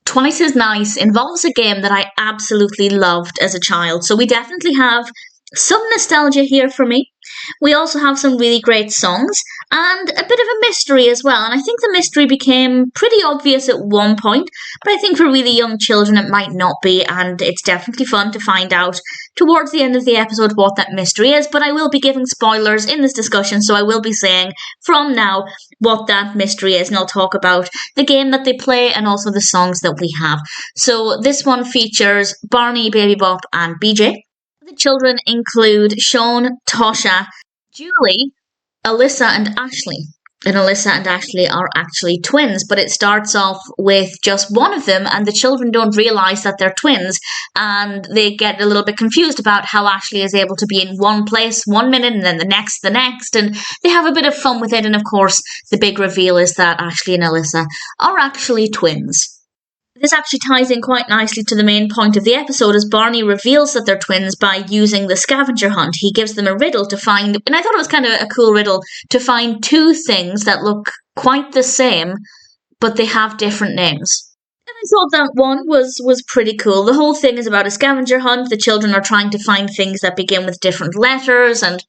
Twice as Nice involves a game that I absolutely loved as a child. So we definitely have some nostalgia here for me. We also have some really great songs and a bit of a mystery as well. And I think the mystery became pretty obvious at one point, but I think for really young children it might not be. And it's definitely fun to find out towards the end of the episode what that mystery is. But I will be giving spoilers in this discussion, so I will be saying from now what that mystery is, and I'll talk about the game that they play and also the songs that we have. So this one features Barney, Baby Bop, and BJ. The children include Shawn, Tosha, Julie, Alissa, and Ashley. And Alissa and Ashley are actually twins, but it starts off with just one of them, and the children don't realise that they're twins, and they get a little bit confused about how Ashley is able to be in one place 1 minute and then the next, and they have a bit of fun with it. And of course, the big reveal is that Ashley and Alissa are actually twins. This actually ties in quite nicely to the main point of the episode, as Barney reveals that they're twins by using the scavenger hunt. He gives them a riddle to find, and I thought it was kind of a cool riddle, to find two things that look quite the same, but they have different names. And I thought that one was pretty cool. The whole thing is about a scavenger hunt. The children are trying to find things that begin with different letters, and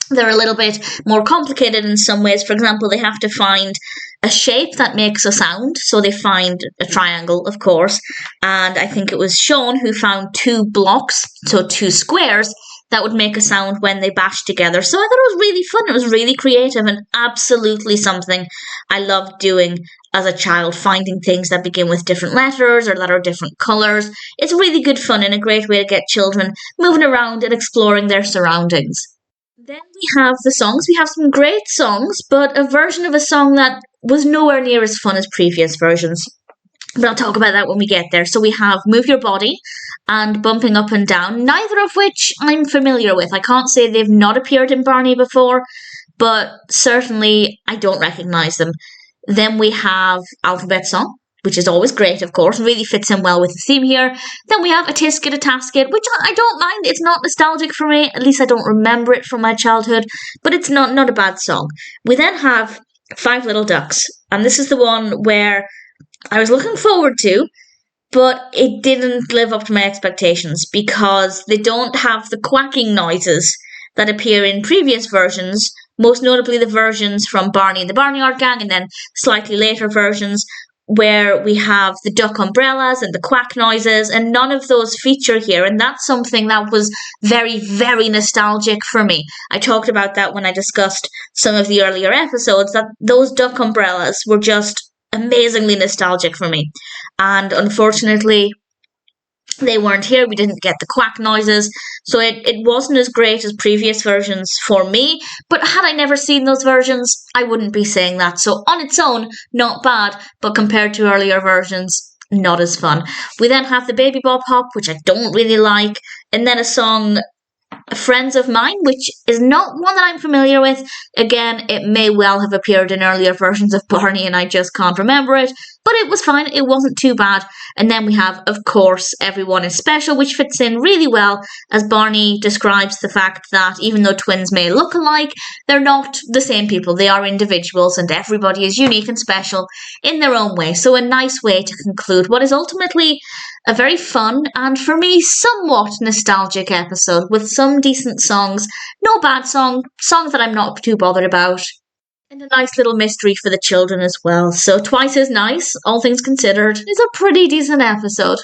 they're a little bit more complicated in some ways. For example, they have to find a shape that makes a sound. So they find a triangle, of course. And I think it was Shawn who found two blocks, so two squares, that would make a sound when they bashed together. So I thought it was really fun. It was really creative and absolutely something I loved doing as a child, finding things that begin with different letters or that are different colours. It's really good fun and a great way to get children moving around and exploring their surroundings. Then we have the songs. We have some great songs, but a version of a song that was nowhere near as fun as previous versions. But I'll talk about that when we get there. So we have Move Your Body and Bumping Up and Down, neither of which I'm familiar with. I can't say they've not appeared in Barney before, but certainly I don't recognise them. Then we have Alphabet Song, which is always great, of course, really fits in well with the theme here. Then we have a Tisket, a Tasket, which I don't mind. It's not nostalgic for me, at least I don't remember it from my childhood, but it's not a bad song. We then have Five Little Ducks, and this is the one where I was looking forward to, but it didn't live up to my expectations because they don't have the quacking noises that appear in previous versions, most notably the versions from Barney and the Barnyard Gang, and then slightly later versions where we have the duck umbrellas and the quack noises, and none of those feature here. And that's something that was very, very nostalgic for me. I talked about that when I discussed some of the earlier episodes, that those duck umbrellas were just amazingly nostalgic for me. And unfortunately, they weren't here. We didn't get the quack noises, so it wasn't as great as previous versions for me. But had I never seen those versions, I wouldn't be saying that. So on its own, not bad, but compared to earlier versions, not as fun. We then have the Baby Bop Hop, which I don't really like, and then a song, Friends of Mine, which is not one that I'm familiar with. Again, it may well have appeared in earlier versions of Barney and I just can't remember it, but it was fine. It wasn't too bad. And then we have, of course, Everyone is Special, which fits in really well as Barney describes the fact that even though twins may look alike, they're not the same people. They are individuals and everybody is unique and special in their own way. So a nice way to conclude what is ultimately a very fun and, for me, somewhat nostalgic episode with some decent songs, no bad songs that I'm not too bothered about, and a nice little mystery for the children as well. So Twice as Nice, all things considered, is a pretty decent episode.